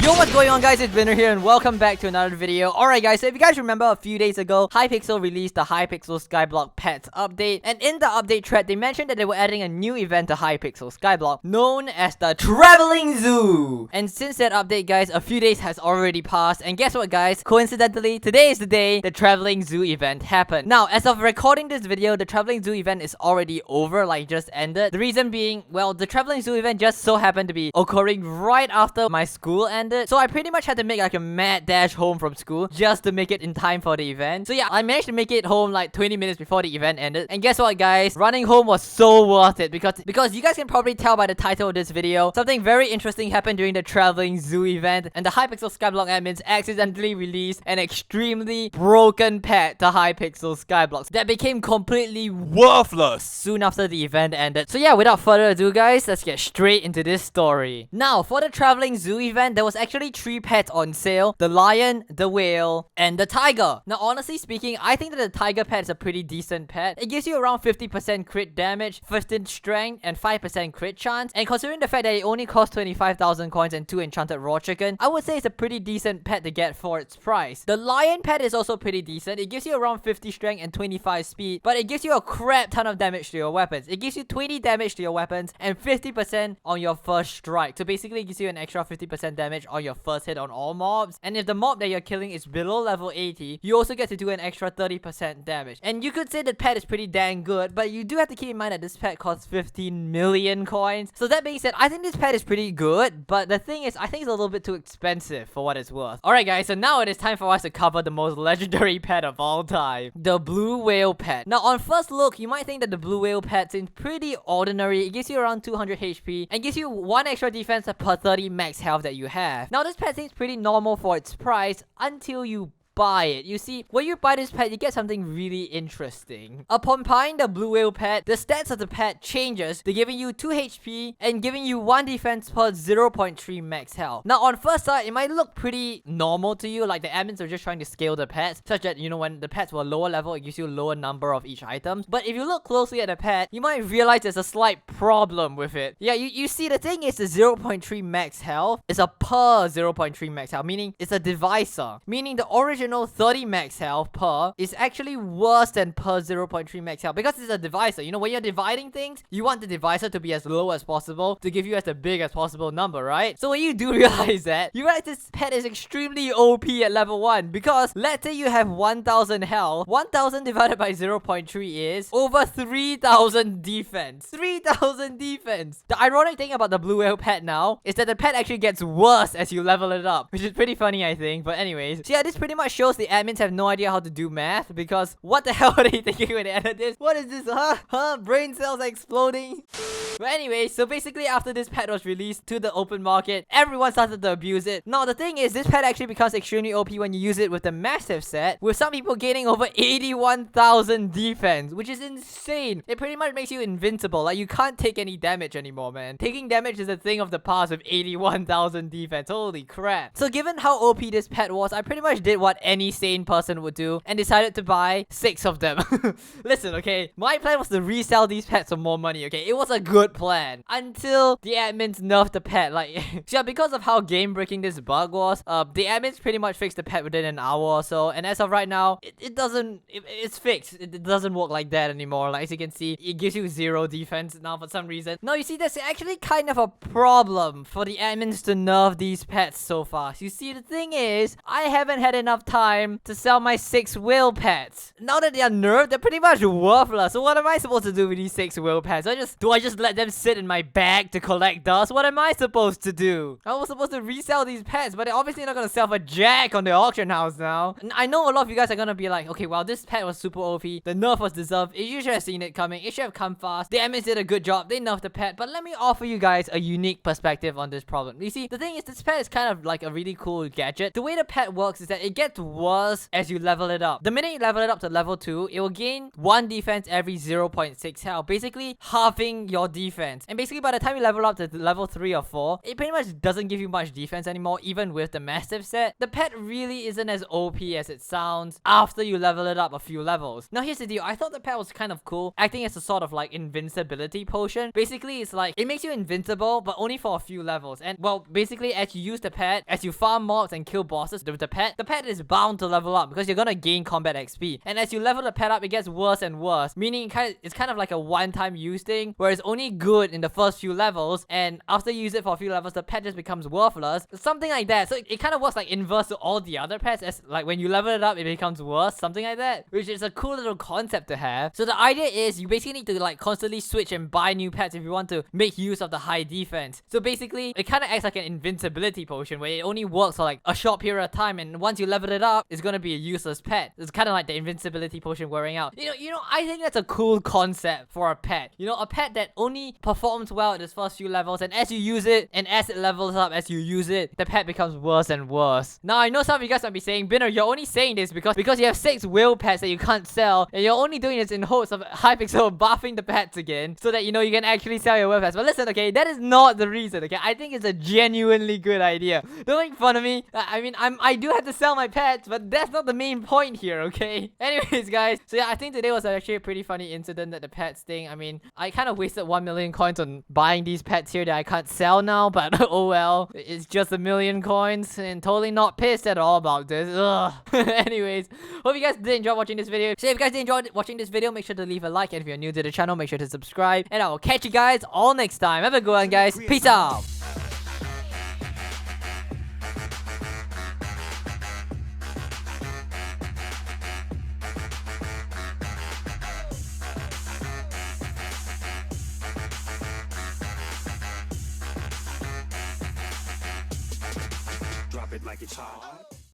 Yo, what's going on, guys? It's Winner here and welcome back to another video. Alright guys, so if you guys remember, a few days ago Hypixel released the Hypixel Skyblock pets update, and in the update thread they mentioned that they were adding a new event to Hypixel Skyblock known as the Traveling Zoo. And since that update, guys, a few days has already passed, and guess what, guys? Coincidentally, today is the day the Traveling Zoo event happened. Now, as of recording this video, the Traveling Zoo event is already over, like just ended. The reason being, well, the Traveling Zoo event just so happened to be occurring right after my school ended. So I pretty much had to make like a mad dash home from school just to make it in time for the event. So yeah, I managed to make it home like 20 minutes before the event ended. And guess what, guys? Running home was so worth it because you guys can probably tell by the title of this video, something very interesting happened during the Traveling Zoo event, and the Hypixel Skyblock admins accidentally released an extremely broken pet to Hypixel Skyblock that became completely worthless soon after the event ended. So yeah, without further ado, guys, let's get straight into this story. Now, for the Traveling Zoo event, there was actually 3 pets on sale: the lion, the whale, and the tiger. Now, honestly speaking, I think that the tiger pet is a pretty decent pet. It gives you around 50% crit damage, 15 strength, and 5% crit chance. And considering the fact that it only costs 25,000 coins and 2 enchanted raw chicken, I would say it's a pretty decent pet to get for its price. The lion pet is also pretty decent. It gives you around 50 strength and 25 speed, but it gives you a crap ton of damage to your weapons. It gives you 20 damage to your weapons and 50% on your first strike. So basically, it gives you an extra 50% damage on your first hit on all mobs. And if the mob that you're killing is below level 80, you also get to do an extra 30% damage. And you could say that pet is pretty dang good, but you do have to keep in mind that this pet costs 15 million coins. So that being said, I think this pet is pretty good, but the thing is, I think it's a little bit too expensive for what it's worth. Alright guys, so now it is time for us to cover the most legendary pet of all time, the blue whale pet. Now, on first look, you might think that the blue whale pet seems pretty ordinary. It gives you around 200 HP and gives you 1 extra defense per 30 max health that you have. Now, this pet seems pretty normal for its price until you buy it. You see, when you buy this pet, you get something really interesting. Upon buying the blue whale pet, the stats of the pet changes. They're giving you 2 HP and giving you 1 defense per 0.3 max health. Now, on first sight, it might look pretty normal to you, like the admins are just trying to scale the pets, such that, you know, when the pets were lower level, it gives you a lower number of each item. But if you look closely at the pet, you might realize there's a slight problem with it. Yeah, you see, the thing is, the 0.3 max health is a per 0.3 max health, meaning it's a divisor, meaning the original 30 max health per is actually worse than per 0.3 max health because it's a divisor. You know, when you're dividing things, you want the divisor to be as low as possible to give you as the big as possible number, right? So when you do realize that, you realize this pet is extremely OP at level 1 because let's say you have 1000 health, 1000 divided by 0.3 is over 3000 defense. 3000 defense! The ironic thing about the blue whale pet now is that the pet actually gets worse as you level it up, which is pretty funny, I think. But anyways, so yeah, this pretty much shows the admins have no idea how to do math, because what the hell are they thinking when they edit this? What is this? Brain cells are exploding. But anyway, so basically after this pet was released to the open market, everyone started to abuse it. Now the thing is, this pet actually becomes extremely OP when you use it with the massive set, with some people gaining over 81,000 defense, which is insane. It pretty much makes you invincible. Like, you can't take any damage anymore, man. Taking damage is a thing of the past with 81,000 defense. Holy crap. So given how OP this pet was, I pretty much did what any sane person would do and decided to buy 6 of them. Listen, okay, my plan was to resell these pets for more money, okay? It was a good plan until the admins nerfed the pet. Like, so yeah, because of how game breaking this bug was, the admins pretty much fixed the pet within an hour or so, and as of right now, it's fixed. It doesn't work like that anymore. Like, as you can see, it gives you 0 defense now for some reason. Now, you see, that's actually kind of a problem for the admins to nerf these pets so fast. You see, the thing is, I haven't had enough time to sell my 6 whale pets. Now that they are nerfed, they're pretty much worthless. So what am I supposed to do with these 6 whale pets? Do I just let them sit in my bag to collect dust? What am I supposed to do? I was supposed to resell these pets, but they're obviously not gonna sell for jack on the auction house now. And I know a lot of you guys are gonna be like, okay, well, this pet was super OP. The nerf was deserved. You should have seen it coming. It should have come fast. The admins did a good job. They nerfed the pet. But let me offer you guys a unique perspective on this problem. You see, the thing is, this pet is kind of like a really cool gadget. The way the pet works is that it gets worse as you level it up. The minute you level it up to level 2, it will gain 1 defense every 0.6 health, basically halving your defense. And basically by the time you level up to level 3 or 4, it pretty much doesn't give you much defense anymore, even with the massive set. The pet really isn't as OP as it sounds after you level it up a few levels. Now here's the deal, I thought the pet was kind of cool, acting as a sort of like invincibility potion. Basically it's like, it makes you invincible, but only for a few levels. And well, basically as you use the pet, as you farm mobs and kill bosses with the pet is bound to level up because you're gonna gain combat XP. And as you level the pet up, it gets worse and worse, meaning it's kind of like a one-time use thing, where it's only good in the first few levels, and after you use it for a few levels, the pet just becomes worthless. Something like that. So it kind of works like inverse to all the other pets, as like when you level it up, it becomes worse, something like that, which is a cool little concept to have. So the idea is you basically need to like constantly switch and buy new pets if you want to make use of the high defense. So basically, it kind of acts like an invincibility potion where it only works for like a short period of time, and once you level it up, it's gonna be a useless pet. It's kind of like the invincibility potion wearing out. You know, I think that's a cool concept for a pet. You know, a pet that only performs well at its first few levels, and as you use it, and as it levels up, as you use it, the pet becomes worse and worse. Now, I know some of you guys might be saying, Binner, you're only saying this because you have 6 whale pets that you can't sell, and you're only doing this in hopes of Hypixel buffing the pets again, so that, you know, you can actually sell your whale pets. But listen, okay, that is not the reason, okay? I think it's a genuinely good idea. Don't make fun of me. I mean, I do have to sell my pets, but that's not the main point here, okay? Anyways, guys, so yeah, I think today was actually a pretty funny incident, that the pets thing. I mean, I kind of wasted 1 million coins on buying these pets here that I can't sell now, but oh well, it's just 1 million coins, and totally not pissed at all about this. Ugh. Anyways, hope you guys did enjoy watching this video. So if you guys did enjoy watching this video, make sure to leave a like, and if you're new to the channel, make sure to subscribe, and I will catch you guys all next time. Have a good one, guys. Peace out. Drop it like it's hot.